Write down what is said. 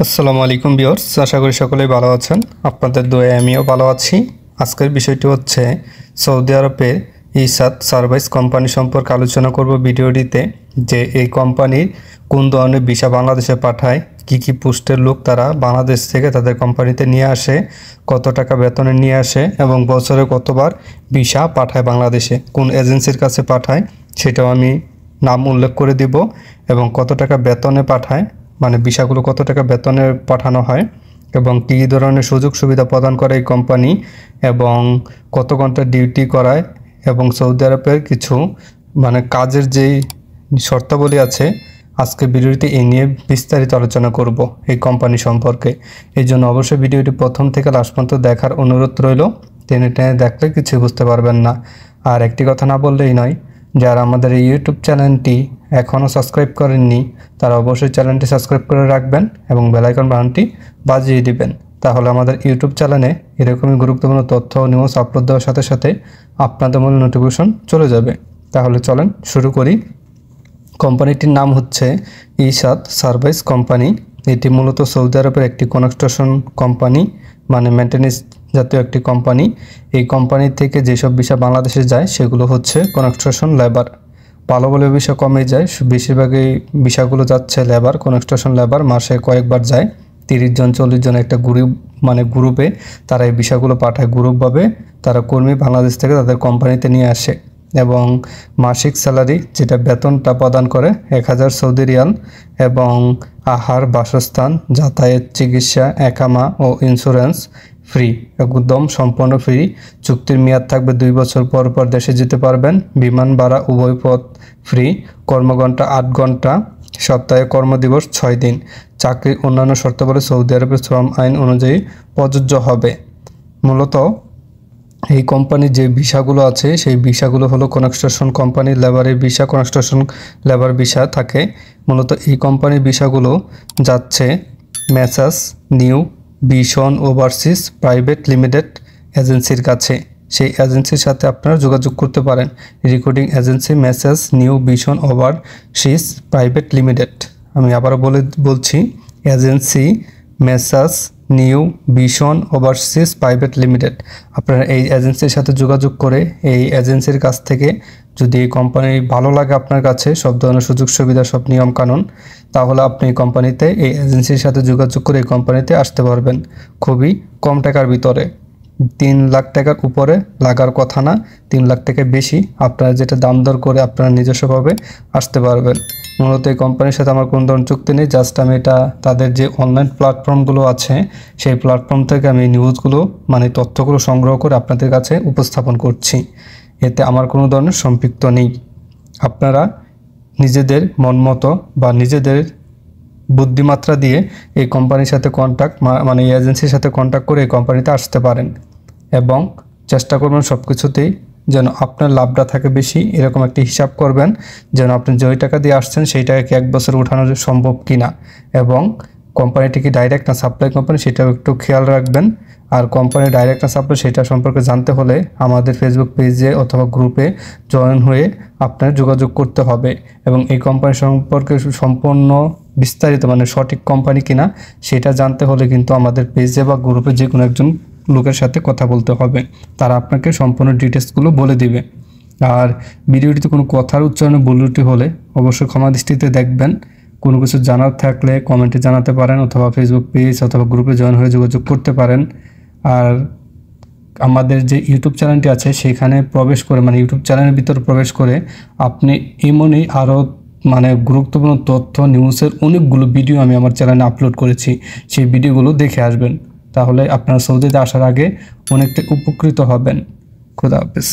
আসসালামু আলাইকুম ভিউয়ার্স, আশা করি সকলেই ভালো আছেন। আপনাদের দোয়ায় আমিও ভালো আছি। আজকের বিষয়টি হচ্ছে সৌদি আরবের ইসাত সার্ভিস কোম্পানি সম্পর্কে আলোচনা করব ভিডিওটিতে, যে এই কোম্পানির কোন ধরনের ভিসা বাংলাদেশে পাঠায়, কি পোস্টের লোক তারা বাংলাদেশ থেকে তাদের কোম্পানিতে নিয়ে আসে, কত টাকা বেতনে নিয়ে আসে এবং বছরে কতবার ভিসা পাঠায় বাংলাদেশে, কোন এজেন্সির কাছে পাঠায় সেটাও আমি নাম উল্লেখ করে দিব, এবং কত টাকা বেতনে পাঠায়, মানে ভিসাগুলো কত টাকা বেতনে পাঠানো হয় এবং কী ধরনের সুযোগ সুবিধা প্রদান করে এই কোম্পানি, এবং কত ঘন্টা ডিউটি করায়, এবং সৌদি আরবের কিছু কাজের যেই শর্তাবলী আছে, আজকে ভিডিওতে এই নিয়ে বিস্তারিত আলোচনা করব এই কোম্পানি সম্পর্কে। এই জন্য অবশ্যই ভিডিওটি প্রথম থেকে লাস্ট পর্যন্ত দেখার অনুরোধ রইল। টেনে টেনে দেখলে কিছুই বুঝতে পারবেন না। আর একটি কথা না বললেই নয়, যারা আমাদের এই ইউটিউব চ্যানেলটি এখনও সাবস্ক্রাইব করেননি তারা অবশ্যই চ্যানেলটি সাবস্ক্রাইব করে রাখবেন এবং বেল আইকন বাটনটি বাজিয়ে দিবেন। তাহলে আমাদের ইউটিউব চ্যানেলে এরকমই গুরুত্বপূর্ণ তথ্য ও নিউজ আপলোড দেওয়ার সাথে সাথে আপনাদের মনে নোটিফিকেশন চলে যাবে। তাহলে চলেন শুরু করি। কোম্পানিটির নাম হচ্ছে ইসাত সার্ভিস কোম্পানি। এটি মূলত সৌদি আরবের একটি কনস্ট্রাকশন কোম্পানি, মেনটেন্যান্স জাতীয় একটি কোম্পানি। এই কোম্পানি থেকে যেসব ভিসা বাংলাদেশে যায় সেগুলো হচ্ছে কনস্ট্রাকশন লেবার। ভালো ভালো ভিসা কমে যায়, বেশিরভাগই ভিসাগুলো যাচ্ছে লেবার, কনস্ট্রাকশন লেবার। মাসে কয়েকবার যায়, 30 জন 40 জন একটা গ্রুপ, গ্রুপে তারা এই ভিসাগুলো পাঠায়। গ্রুপভাবে তারা কর্মী বাংলাদেশ থেকে তাদের কোম্পানিতে নিয়ে আসে এবং মাসিক স্যালারি যেটা বেতনটা প্রদান করে 1000 সৌদি রিয়াল, এবং আহার, বাসস্থান, যাতায়াত, চিকিৎসা, একামা ও ইন্স্যুরেন্স ফ্রি, একদম সম্পূর্ণ ফ্রি। চুক্তির মেয়াদ থাকবে 2 বছর পর পর দেশে যেতে পারবেন। বিমান ভাড়া উভয় পথ ফ্রি। কর্মঘণ্টা 8 ঘন্টা, সপ্তাহে কর্মদিবস 6 দিন। চাকরির অন্যান্য শর্তাবলী সৌদি আরবের শ্রম আইন অনুযায়ী প্রযোজ্য হবে। মূলত এই কোম্পানির যে ভিসাগুলো আছে সেই ভিসাগুলো হলো কনস্ট্রাকশন কোম্পানির লেবারের ভিসা, কনস্ট্রাকশন লেবার ভিসা থাকে। মূলত এই কোম্পানির ভিসাগুলো যাচ্ছে Messrs new vision overseas private limited এজেন্সির কাছে। সেই এজেন্সির সাথে আপনারা যোগাযোগ করতে পারেন। Recording agency Messrs new vision overseas private limited. আমি আবারও বলছি, agency Messrs new vision overseas private limited. আপনারা এই এজেন্সির সাথে যোগাযোগ করে এই এজেন্সির কাছ থেকে যদি এই কোম্পানি ভালো লাগে আপনার কাছে, সব ধরনের সুযোগ সুবিধা, সব নিয়ম কানুন, তাহলে আপনি এই কোম্পানিতে, এই এজেন্সির সাথে যোগাযোগ করে এই কোম্পানিতে আসতে পারবেন খুবই কম টাকার ভিতরে। 3 লাখ টাকার উপরে লাগার কথা না, 3 লাখ টাকা বেশি আপনারা যেটা দাম দর করে আপনারা নিজস্বভাবে আসতে পারবেন। মূলত এই কোম্পানির সাথে আমার কোনো ধরনের চুক্তি নেই, জাস্ট আমি এটা তাদের যে অনলাইন প্ল্যাটফর্মগুলো আছে সেই প্ল্যাটফর্ম থেকে আমি নিউজগুলো, তথ্যগুলো সংগ্রহ করে আপনাদের কাছে উপস্থাপন করছি। এতে আমার কোনো ধরনের সম্পৃক্ত নেই। আপনারা নিজেদের মন মতো বা নিজেদের বুদ্ধিমাত্রা দিয়ে এই কোম্পানির সাথে এই এজেন্সির সাথে কন্ট্যাক্ট করে এই কোম্পানিতে আসতে পারেন, এবং চেষ্টা করবেন সব কিছুতেই যেন আপনার লাভটা থাকে বেশি। এরকম একটি হিসাব করবেন যেন আপনি যে টাকা দিয়ে আসছেন সেই টাকাকে 1 বছর উঠানো সম্ভব কিনা, এবং কোম্পানিটি কি ডাইরেক্ট না সাপ্লাই কোম্পানি সেটাও একটু খেয়াল রাখবেন। আর কোম্পানি ডাইরেক্ট না সাপ্লাই সেটা সম্পর্কে জানতে হলে আমাদের ফেসবুক পেজে অথবা গ্রুপে জয়েন হয়ে আপনার যোগাযোগ করতে হবে, এবং এই কোম্পানি সম্পর্কে সম্পূর্ণ বিস্তারিত সঠিক কোম্পানি কিনা সেটা জানতে হলে কিন্তু আমাদের পেজে বা গ্রুপে যে কোনো একজন লোকের সাথে কথা বলতে হবে, তারা আপনাকে সম্পূর্ণ ডিটেলসগুলো বলে দিবে। আর ভিডিওটিতে কোনো কথার উচ্চারণে ভুল ত্রুটি হলে অবশ্যই ক্ষমা দৃষ্টিতে দেখবেন। কোনো কিছু জানার থাকলে কমেন্টে জানাতে পারেন, অথবা ফেসবুক পেজ অথবা গ্রুপে জয়েন হয়ে যোগাযোগ করতে পারেন। আর আমাদের যে ইউটিউব চ্যানেলটি আছে সেখানে প্রবেশ করে, ইউটিউব চ্যানেলের ভিতরে প্রবেশ করে আপনি এমনই আরও গুরুত্বপূর্ণ তথ্য, নিউজের অনেকগুলো ভিডিও আমি আমার চ্যানেলে আপলোড করেছি, সেই ভিডিওগুলো দেখে আসবেন। তাহলে আপনারা সৌদিতে আসার আগে অনেকটা উপকৃত হবেন। খোদা হাফেজ।